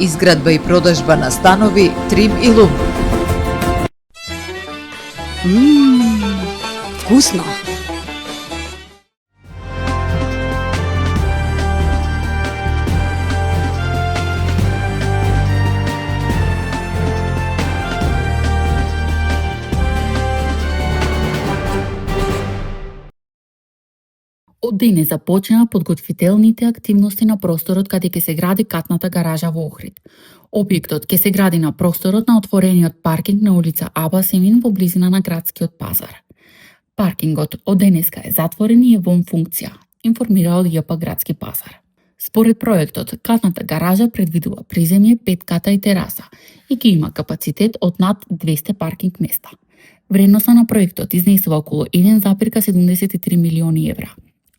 изградба и продажба на станови, трим и лум. Вкусно! Од денес започнаа подготвителните активности на просторот каде ќе се гради катната гаража во Охрид. Објектот ќе се гради на просторот на отворениот паркинг на улица Аба Семин во близина на градскиот пазар. Паркингот од денеска е затворен и е во функција, информира од ЈП Градски пазар. Според проектот, катната гаража предвидува приземје, 5 ката и тераса и ќе има капацитет од над 200 паркинг места. Вредноста на проектот изнесува околу 1,73 милиони евра.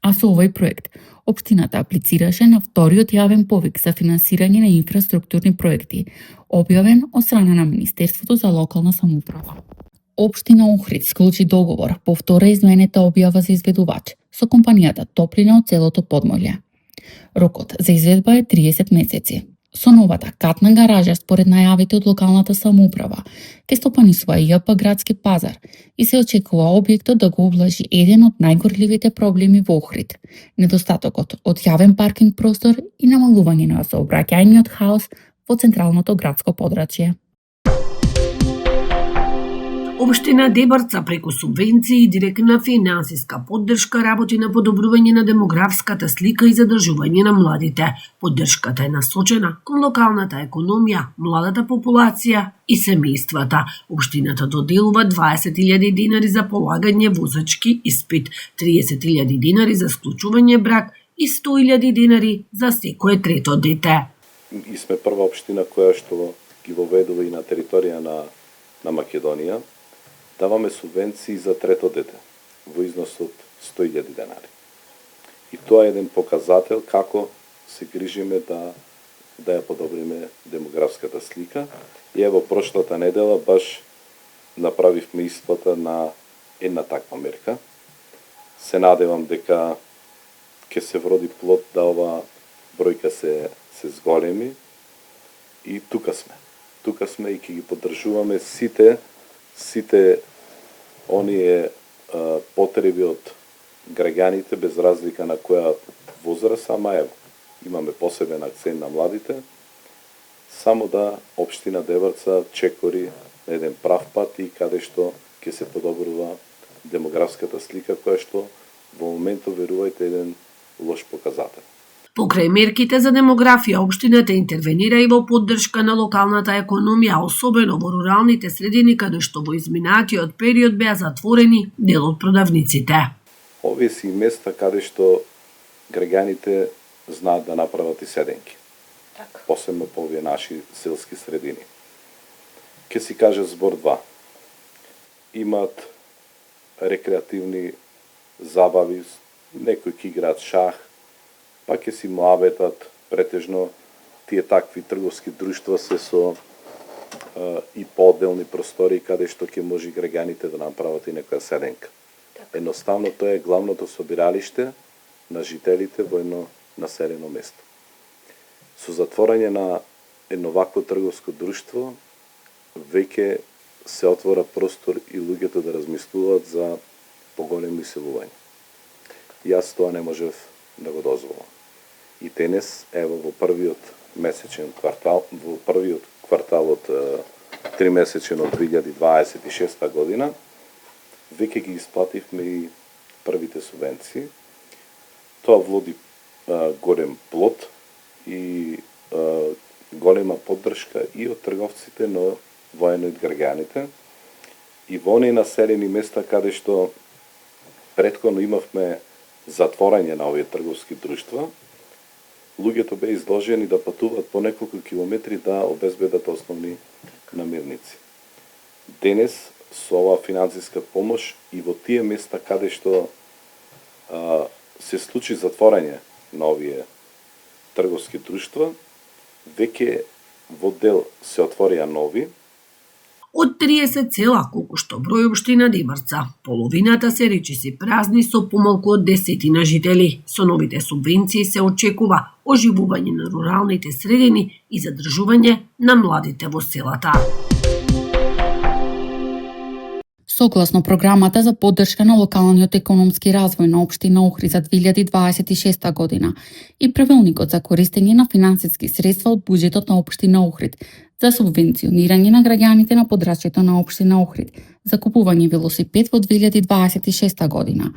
А со овој проект, општината аплицираше на вториот јавен повик за финансирање на инфраструктурни проекти, објавен од страна на Министерството за локална самоуправа. Општина Охрид склучи договор по втора изменета објава за изведувач со компанијата Топлина од целото Подморје. Рокот за изведба е 30 месеци. Со новата катна гаража, според најавите од локалната самоуправа, ќе стопанисува ЈП Градски пазар и се очекува објектот да го облажи еден од најгорливите проблеми во Охрид – недостатокот од јавен паркинг простор и намалување на сообраќајниот хаос во централното градско подрачје. Општина Дебарца преку субвенции и директна финансиска поддршка работи на подобрување на демографската слика и задржување на младите. Поддршката е насочена кон локалната економија, младата популација и семејствата. Општината доделува 20.000 динари за полагање возачки испит, 30.000 динари за склучување брак и 100.000 динари за секое трето дете. И сме прва општина која што ги воведува и на територија на Македонија. Даваме субвенции за трето дете во износ од 100.000 денари. И тоа е еден показател како се грижиме да ја подобриме демографската слика. И ево прошлата недела баш направивме исплата на една таква мерка. Се надевам дека ќе се вроди плод да ова бројка се зголеми и тука сме. Тука сме и ќе ги поддржуваме сите оние потреби од граѓаните без разлика на која возраст, ама ево, имаме посебен акцент на младите, само да општина Дебарца чекори на еден прав пат и каде што ќе се подобрува демографската слика која што во моментот верувајте еден лош показател. Покрај мерките за демографија, општината интервенира и во поддршка на локалната економија, особено во руралните средини каде што во изминатиот период беа затворени дел од продавниците. Овие си места каде што граѓаните знаат да направат и седенки. Посебно по овие наши селски средини. Ке си кажа збор 2. Имаат рекреативни забави, некои ќе играат шах, па ќе си муабетат, претежно тие такви трговски друштва се со и поделни простори каде што ќе може граѓаните да направат и некоја седенка. Едноставно тоа е главното собиралиште на жителите во едно населено место. Со затворање на едно вакво трговско друштво веќе се отвора простор и луѓето да размислуваат за поголеми иселување. Јас тоа не можев да го дозволам. И денес, ево во првиот квартал од 3 месечен од 2026 година, веќе ги исплативме и првите субвенции. Тоа води голем плод и голема поддршка и од трговците, но воено и од граѓаните. И во оние населени места каде што претходно имавме затворање на овие трговски друштва, луѓето беа изложени да патуваат по неколку километри да обезбедат основни намирници. Денес, со оваа финансиска помош и во тие места каде што се случи затворање на овие трговски друштва, веќе во дел се отворија нови. Од 30 села, колку што број општина Дебрца, половината се речиси празни со помалку од 10 жители. Со новите субвенции се очекува оживување на руралните средини и задржување на младите во селата. Согласно програмата за поддршка на локалниот економски развој на општина Охрид за 2026 година и правилникот за користење на финансиски средства од буџетот на општина Охрид за субвенционирање на граѓаните на подрачјето на општина Охрид за купување велосипед во 2026 година.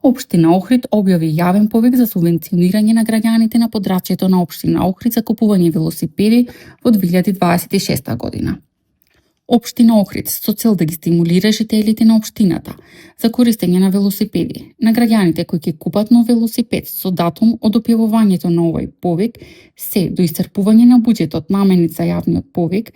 Општина Охрид објави јавен повик за субвенционирање на граѓаните на подрачјето на општина Охрид за купување велосипеди во 2026 година. Општина Охрид со цел да ги стимулира жителите на општината за користење на велосипеди. На граѓаните кои ќе купат нов велосипед со датум од објавувањето на овој повик се до исцрпување на буџетот наменет за јавниот повик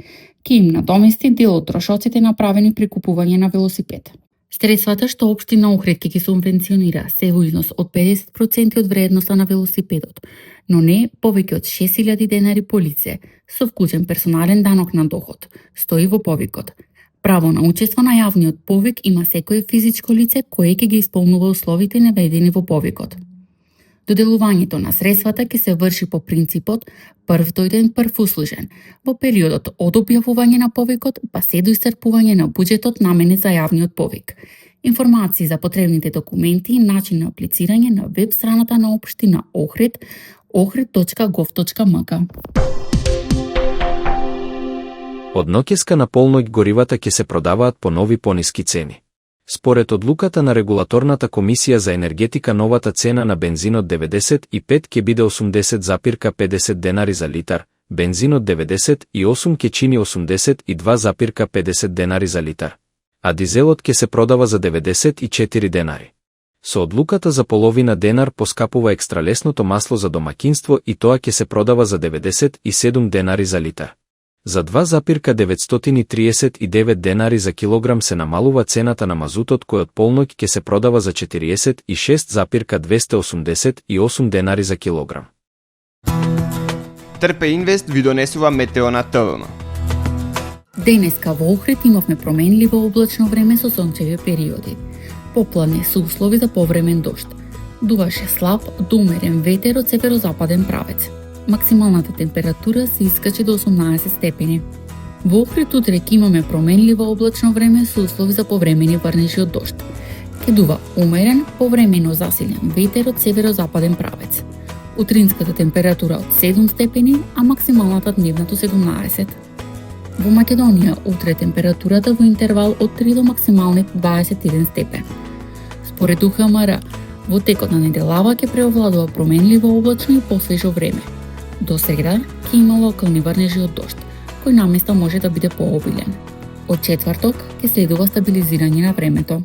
ќе им надомести дел од трошоците направени при купување на велосипед. Средствата што општина Охрид ќе ги субвенционира се во износ од 50% од вредноста на велосипедот, но не повеќе од 6000 денари по лице, со вклучен персонален данок на доход, стои во повикот. Право на учество на јавниот повик има секое физичко лице кое ќе ги исполнува условите наведени во повикот. Доделувањето на средствата ќе се врши по принципот прв дојден прв услужен во периодот од објавување на повикот па се до исцрпување на буџетот наменет за јавниот повик. Информации за потребните документи и начин на аплицирање на веб страната на општина Охрид ohrid.gov.mk. Од ноќеска на полноќ горивата ќе се продаваат по нови пониски цени. Според одлуката на Регулаторната комисија за енергетика, новата цена на бензинот 95 ќе биде 80,50 денари за литар, бензинот 98 ќе чини 82,50 денари за литар, а дизелот ќе се продава за 94 денари. Со одлуката за половина денар поскапува екстралесното масло за домакинство и тоа ќе се продава за 97 денари за литар. За 2,939 денари за килограм се намалува цената на мазутот кој од полноќ ќе се продава за 46,288 денари за килограм. Трпе Инвест ви донесува метео на ТВМ. Денеска во Охрид имавме променливо облачно време со сончеви периоди. Попладне се услови за повремен дожд. Дуваше слаб до умерен ветер од северозападен правец. Максималната температура се искачи до 18 степени. Во Охрид утре ќе имаме променливо облачно време со услови за повремени врнежи од дожд. Ќе дува умерен, повремено засилен ветер од северозападен правец. Утринската температура од 7 степени, а максималната дневна до 17. Во Македонија утре температурата во интервал од 3 до максималниот 21 степен. Според УХМР, во текот на неделава ќе преовладува променливо облачно и посвежо време. До среда ќе има локални врнежи од дожд, кој наместа може да биде пообилен. Од четврток ќе следува стабилизирање на времето.